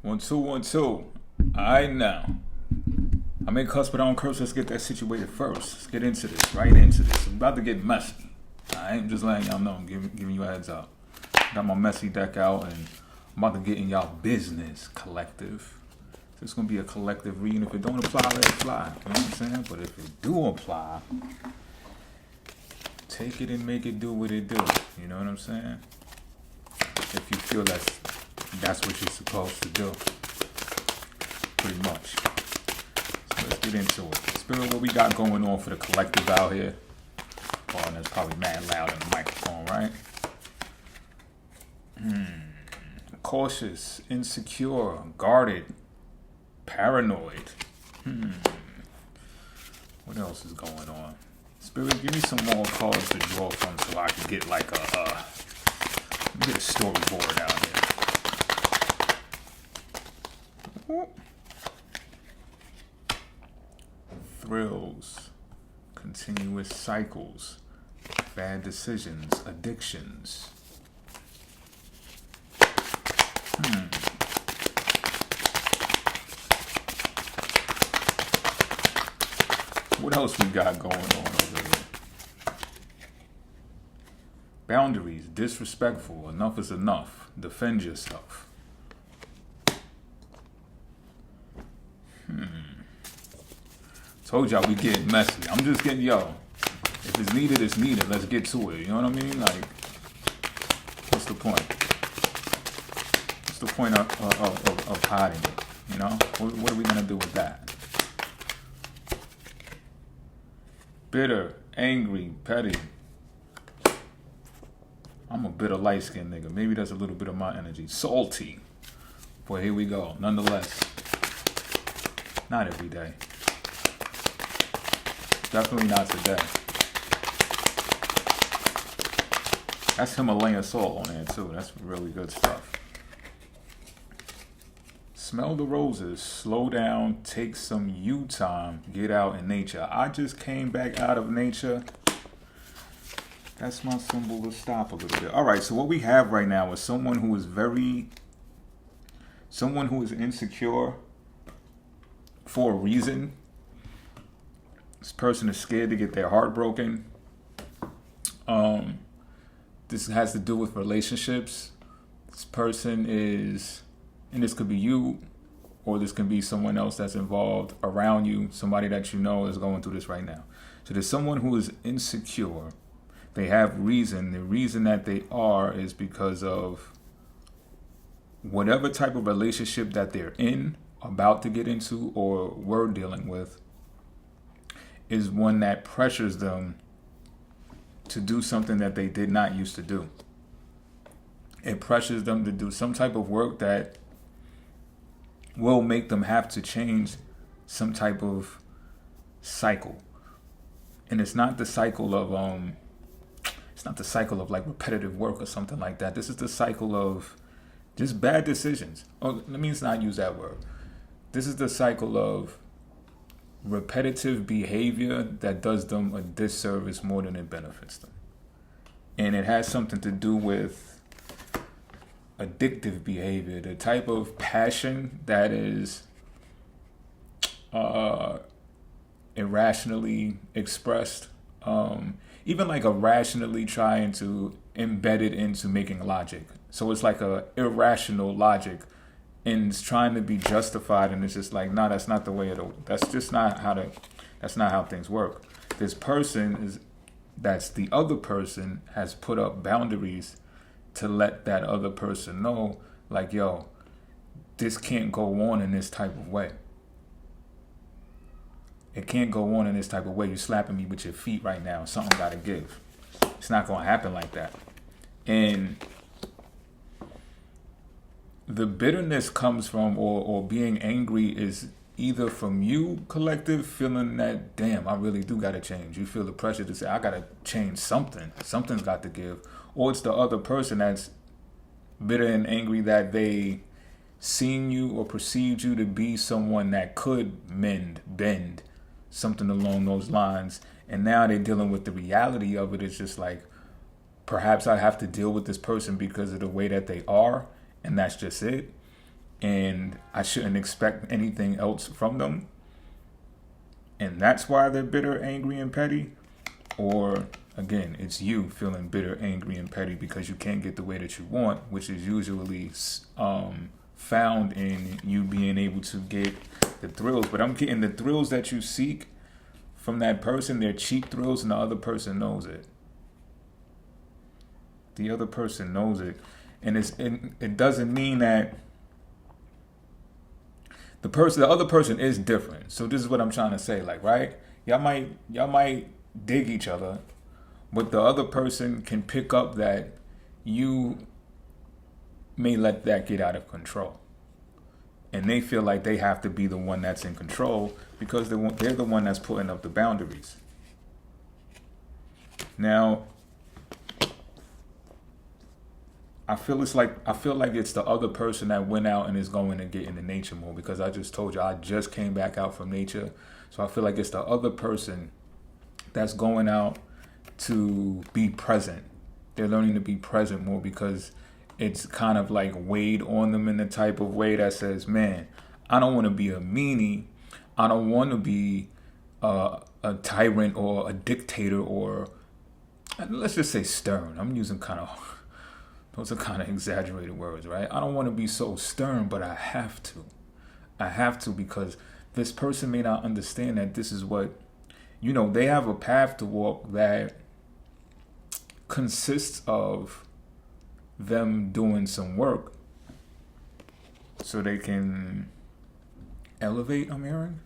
One, two, one, two. Alright now. I may cuss, but I don't curse. Let's get that situated first. Let's get into this. Right into this. It's about to get messy. I'm just letting y'all know. I'm giving you a heads up. Got my messy deck out, and I'm about to get in y'all business, collective. So it's going to be a collective reading. If it don't apply, let it fly. You know what I'm saying? But if it do apply, take it and make it do what it do. You know what I'm saying? If you feel that's what you're supposed to do. Pretty much. So let's get into it. Spirit, what we got going on for the collective out here? Oh, and it's probably mad loud in the microphone, right? Cautious, insecure, guarded, paranoid. What else is going on? Spirit, give me some more cards to draw from so I can get like get a storyboard out here. Thrills, continuous cycles, bad decisions, addictions. What else we got going on over here? Boundaries, disrespectful, enough is enough, defend yourself. Told y'all we getting messy. I'm just getting, if it's needed, it's needed. Let's get to it. You know what I mean? Like, what's the point? What's the point of hiding it? You know? What are we going to do with that? Bitter, angry, petty. I'm a bitter light-skinned nigga. Maybe that's a little bit of my energy. Salty. Boy, here we go. Nonetheless, not every day. Definitely not today. That's Himalayan salt on there too. That's really good stuff. Smell the roses. Slow down. Take some you time. Get out in nature. I just came back out of nature. That's my symbol to stop a little bit. All right, so what we have right now is someone who is insecure for a reason. This person is scared to get their heart broken. This has to do with relationships. This person is, and this could be you, or this can be someone else that's involved around you, somebody that you know is going through this right now. So there's someone who is insecure. They have reason. The reason that they are is because of whatever type of relationship that they're in, about to get into, or were dealing with, is one that pressures them to do something that they did not used to do. It pressures them to do some type of work that will make them have to change some type of cycle. And it's not the cycle of like repetitive work or something like that. This is the cycle of just bad decisions. Oh, let me not use that word. This is the cycle of repetitive behavior that does them a disservice more than it benefits them. And it has something to do with addictive behavior, the type of passion that is irrationally expressed, even like irrationally trying to embed it into making logic. So it's like a irrational logic, and it's trying to be justified, and it's just like, no, that's not the way that's not how things work. This person that's the other person has put up boundaries to let that other person know, like, this can't go on in this type of way. It can't go on in this type of way. You're slapping me with your feet right now. Something gotta give. It's not gonna happen like that. And the bitterness comes from, or being angry is either from you, collective, feeling that, damn, I really do got to change. You feel the pressure to say, I got to change something. Something's got to give. Or it's the other person that's bitter and angry that they seen you or perceived you to be someone that could bend, something along those lines. And now they're dealing with the reality of it. It's just like, perhaps I have to deal with this person because of the way that they are. And that's just it. and I shouldn't expect anything else from them, and that's why they're bitter, angry, and petty? Or again, it's you feeling bitter, angry, and petty because you can't get the way that you want, which is usually found in you being able to get the thrills. But I'm getting the thrills that you seek from that person. They're cheap thrills, and the other person knows it. The other person knows it. And it doesn't mean that the other person is different. So this is what I'm trying to say. Like, right? Y'all might dig each other, but the other person can pick up that you may let that get out of control. And they feel like they have to be the one that's in control because they're the one that's putting up the boundaries. Now, I feel like it's the other person that went out and is going to get into nature more, because I just told you I just came back out from nature. So I feel like it's the other person that's going out to be present. They're learning to be present more because it's kind of like weighed on them in the type of way that says, man, I don't want to be a meanie. I don't want to be a tyrant or a dictator, or let's just say stern. I'm using those are kind of exaggerated words, right? I don't want to be so stern, but I have to. I have to, because this person may not understand that this is what, they have a path to walk that consists of them doing some work so they can elevate, I'm hearing.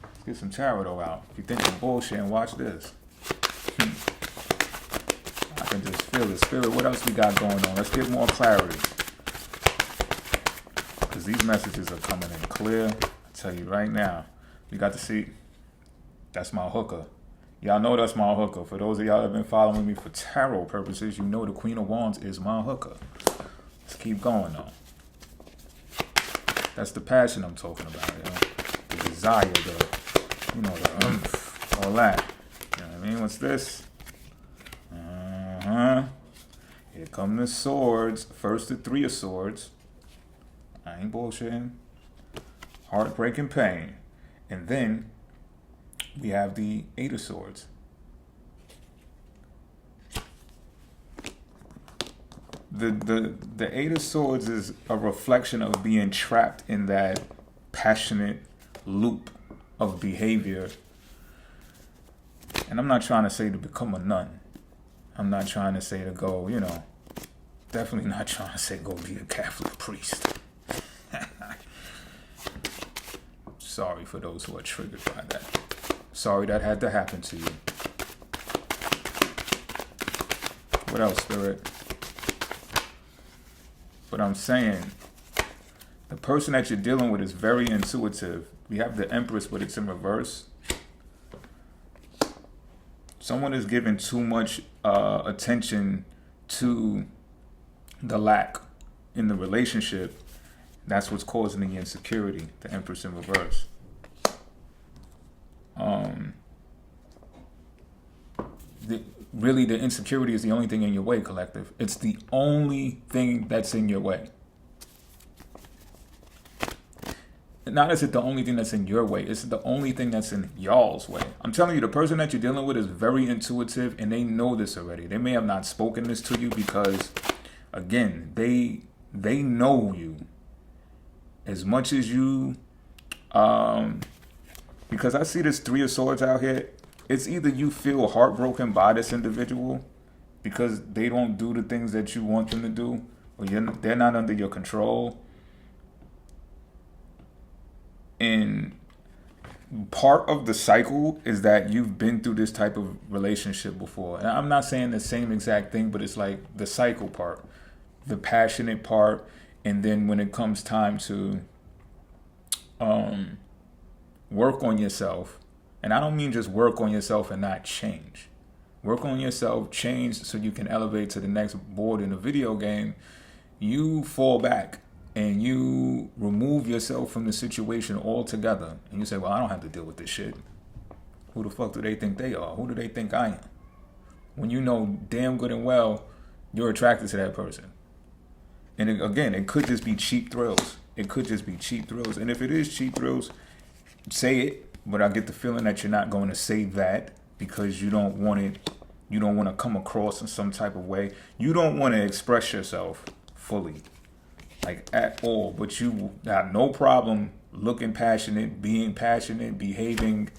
Let's get some tarot out. If you think I'm bullshit, watch this. I can just feel the spirit. What else we got going on? Let's get more clarity, because these messages are coming in clear. I tell you right now, we got to see. That's my hooker. Y'all know that's my hooker. For those of y'all that have been following me for tarot purposes, you know the Queen of Wands is my hooker. Let's keep going though. That's the passion I'm talking about, the desire, the all that. You know what I mean? What's this? Here come the swords. First, the Three of Swords. I ain't bullshitting. Heartbreak and pain. And then we have the Eight of Swords. The Eight of Swords is a reflection of being trapped in that passionate loop of behavior. And I'm not trying to say to become a nun. I'm not trying to say to go, definitely not trying to say go be a Catholic priest. Sorry for those who are triggered by that. Sorry that had to happen to you. What else, Spirit? But I'm saying, the person that you're dealing with is very intuitive. We have the Empress, but it's in reverse. Someone is giving too much attention to the lack in the relationship. That's what's causing the insecurity, the Empress in reverse. Really, the insecurity is the only thing in your way, collective. It's the only thing that's in your way. Not is it the only thing that's in your way, it's the only thing that's in y'all's way. I'm telling you, the person that you're dealing with is very intuitive, and they know this already. They may have not spoken this to you because, again, they know you as much as you, because I see this Three of Swords out here. It's either you feel heartbroken by this individual because they don't do the things that you want them to do, or they're not under your control. And part of the cycle is that you've been through this type of relationship before. And I'm not saying the same exact thing, but it's like the cycle part, the passionate part. And then when it comes time to work on yourself, and I don't mean just work on yourself and not change. Work on yourself, change so you can elevate to the next board in a video game. You fall back and you remove yourself from the situation altogether. And you say, well, I don't have to deal with this shit. Who the fuck do they think they are? Who do they think I am? When you know damn good and well you're attracted to that person. And again, it could just be cheap thrills. It could just be cheap thrills. And if it is cheap thrills, say it. But I get the feeling that you're not going to say that because you don't want it. You don't want to come across in some type of way. You don't want to express yourself fully, like at all. But you have no problem looking passionate, being passionate, behaving.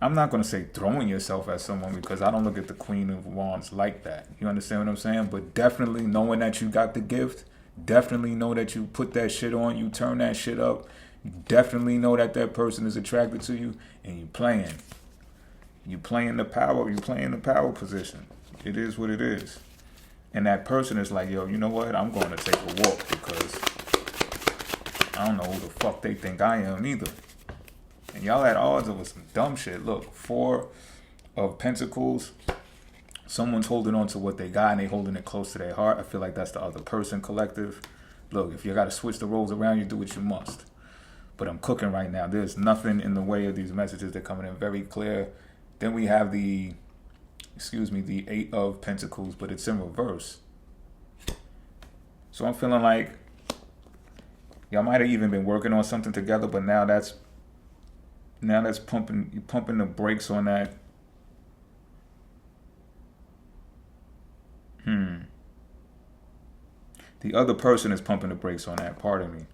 I'm not going to say throwing yourself at someone because I don't look at the Queen of Wands like that. You understand what I'm saying? But definitely knowing that you got the gift, definitely know that you put that shit on, you turn that shit up. You definitely know that that person is attracted to you and you playing. You playing the power position. It is what it is. And that person is like, yo, you know what? I'm going to take a walk because I don't know who the fuck they think I am either. And y'all at odds over some dumb shit. Look, 4 of Pentacles. Someone's holding on to what they got and they holding it close to their heart. I feel like that's the other person collective. Look, if you got to switch the roles around, you do what you must. But I'm cooking right now. There's nothing in the way of these messages. They're coming in very clear. Then we have the 8 of Pentacles, but it's in reverse. So I'm feeling like y'all might have even been working on something together, but now that's pumping the brakes on that. The other person is pumping the brakes on that, pardon me.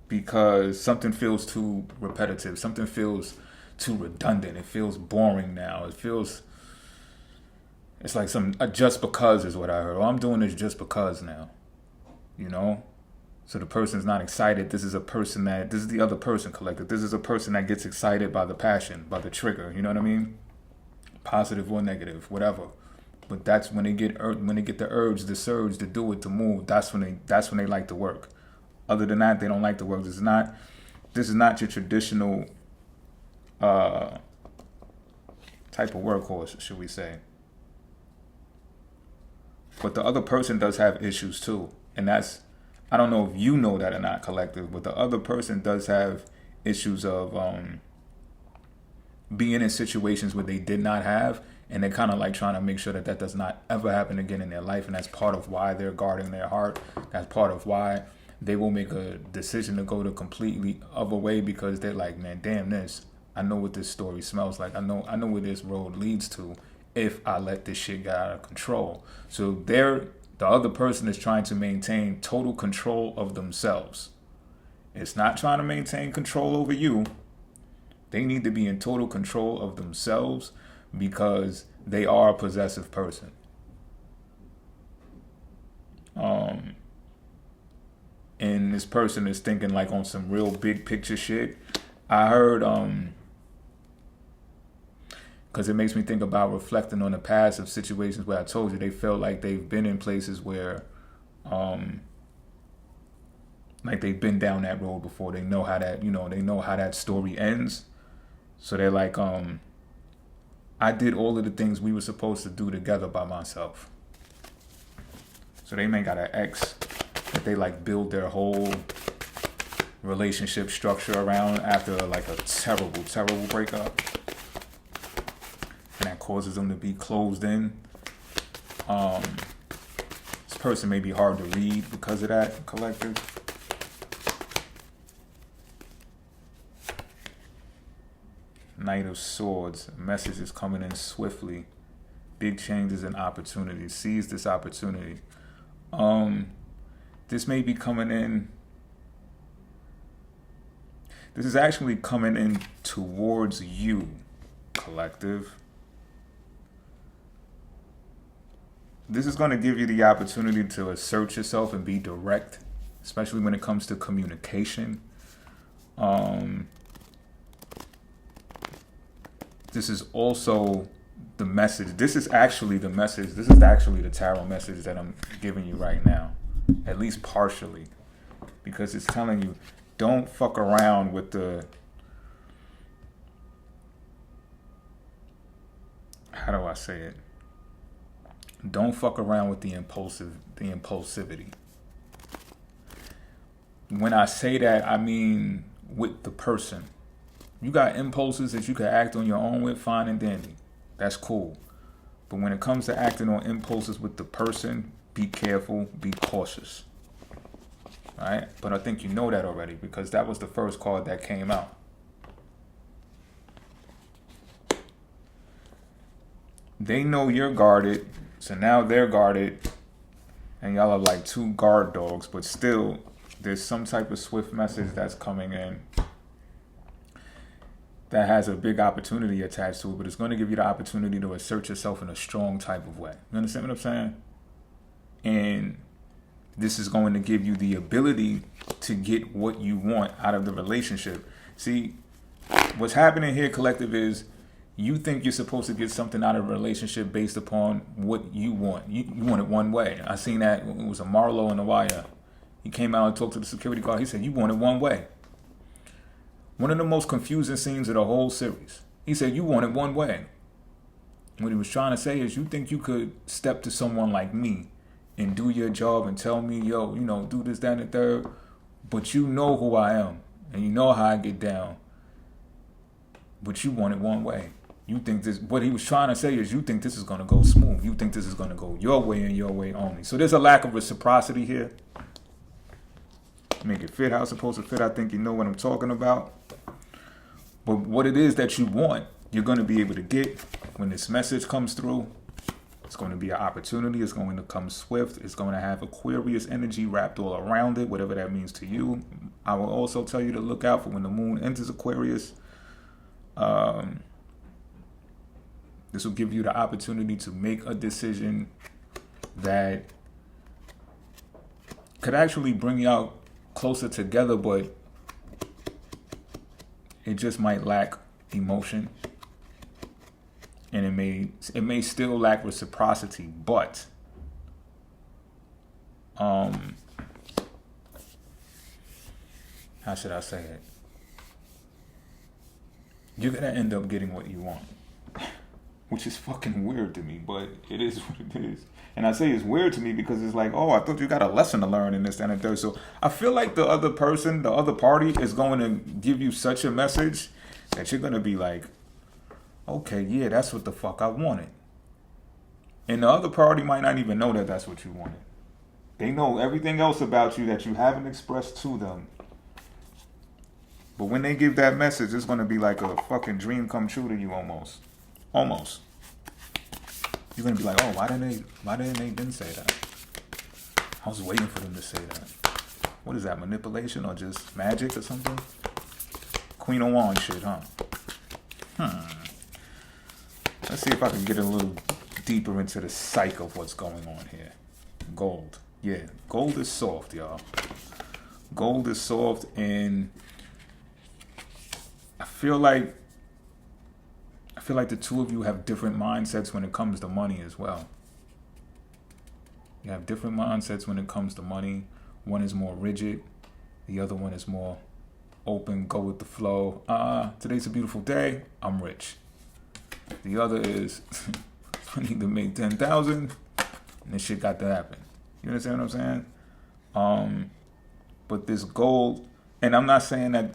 Because something feels too repetitive. Something feels too redundant. It feels boring now. It's like some just because is what I heard. Oh, I'm doing this just because now. You know? So the person's not excited. This is the other person collective. This is a person that gets excited by the passion, by the trigger. You know what I mean? Positive or negative, whatever. But that's when they get the urge, the surge to do it, to move. That's when they like to work. Other than that, they don't like to work. This is not your traditional type of workhorse, should we say. But the other person does have issues too. And that's, I don't know if you know that or not, collective, but the other person does have issues of being in situations where they did not have, and they're kind of like trying to make sure that does not ever happen again in their life. And that's part of why they're guarding their heart. That's part of why they will make a decision to go the completely other way, because they're like, man, damn this. I know what this story smells like. I know where this road leads to if I let this shit get out of control. So the other person is trying to maintain total control of themselves. It's not trying to maintain control over you. They need to be in total control of themselves because they are a possessive person. And this person is thinking like on some real big picture shit. I heard, because it makes me think about reflecting on the past of situations where I told you they felt like they've been in places where, like they've been down that road before. They know how that story ends. So they're like, I did all of the things we were supposed to do together by myself. So they may got an ex that they like build their whole relationship structure around after like a terrible, terrible breakup. And that causes them to be closed in. This person may be hard to read because of that, collective. Knight of Swords. Message is coming in swiftly. Big changes and opportunities. Seize this opportunity. This may be coming in. This is actually coming in towards you, collective. This is going to give you the opportunity to assert yourself and be direct, especially when it comes to communication. This is also the message. This is actually the message. This is actually the tarot message that I'm giving you right now, at least partially, because it's telling you, don't fuck around with the, how do I say it? Don't fuck around with the impulsivity. When I say that, I mean with the person. You got impulses that you can act on your own with, fine and dandy. That's cool. But when it comes to acting on impulses with the person, be careful, be cautious. All right? But I think you know that already because that was the first card that came out. They know you're guarded, so now they're guarded, and y'all are like two guard dogs, but still, there's some type of swift message that's coming in that has a big opportunity attached to it, but it's going to give you the opportunity to assert yourself in a strong type of way. You understand what I'm saying? And this is going to give you the ability to get what you want out of the relationship. See, what's happening here, collective, is you think you're supposed to get something out of a relationship based upon what you want. You want it one way. I seen that. It was a Marlo in the wire. He came out and talked to the security guard. He said, you want it one way. One of the most confusing scenes of the whole series. He said, you want it one way. What he was trying to say is, you think you could step to someone like me and do your job and tell me, yo, do this, that, and the third, but you know who I am and you know how I get down, but you want it one way. You think this, what he was trying to say is, you think this is going to go smooth. You think this is going to go your way and your way only. So there's a lack of reciprocity here. Make it fit how it's supposed to fit. I think you know what I'm talking about. But what it is that you want, you're going to be able to get when this message comes through. It's going to be an opportunity. It's going to come swift. It's going to have Aquarius energy wrapped all around it, whatever that means to you. I will also tell you to look out for when the moon enters Aquarius. This will give you the opportunity to make a decision that could actually bring you out closer together, but it just might lack emotion, and it may still lack reciprocity, but how should I say it? You're gonna end up getting what you want, which is fucking weird to me, but it is what it is. And I say it's weird to me because it's like, oh, I thought you got a lesson to learn in this and that. So I feel like the other person, the other party is going to give you such a message that you're going to be like, okay, yeah, that's what the fuck I wanted. And the other party might not even know that that's what you wanted. They know everything else about you that you haven't expressed to them. But when they give that message, it's going to be like a fucking dream come true to you almost. Almost. You're going to be like, oh, why didn't they then say that? I was waiting for them to say that. What is that, manipulation or just magic or something? Queen of Wands shit, huh? Let's see if I can get a little deeper into the psyche of what's going on here. Gold. Yeah, gold is soft, y'all. Gold is soft, and I feel like the two of you have different mindsets when it comes to money as well. You have different mindsets when it comes to money. One is more rigid. The other one is more open, go with the flow. Today's a beautiful day. I'm rich. The other is, I need to make 10,000 and this shit got to happen. You understand what I'm saying? But this gold, and I'm not seeing that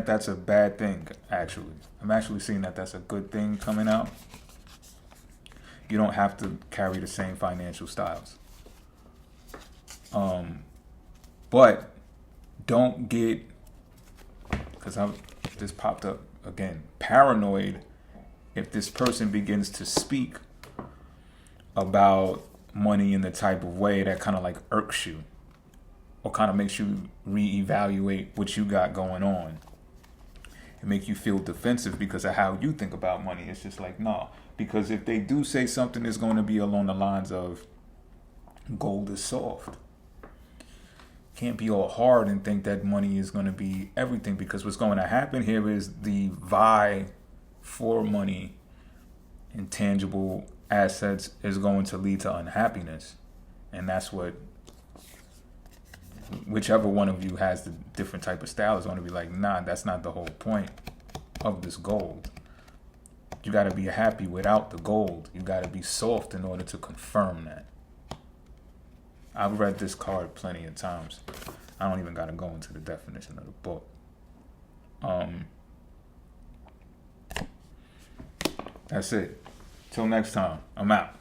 that's a bad thing, actually. I'm actually seeing that that's a good thing coming out. You don't have to carry the same financial styles. But don't get, because this popped up again, paranoid if this person begins to speak about money in the type of way that kind of like irks you or kind of makes you reevaluate what you got going on and make you feel defensive because of how you think about money. It's just like, no. Because if they do say something, it's going to be along the lines of gold is soft. Can't be all hard and think that money is going to be everything, because what's going to happen here is the vie for money and tangible assets is going to lead to unhappiness. And that's what, whichever one of you has the different type of style is going to be like, nah, that's not the whole point of this gold. You got to be happy without the gold. You got to be soft in order to confirm that. I've read this card plenty of times. I don't even got to go into the definition of the book. That's it. Till next time, I'm out.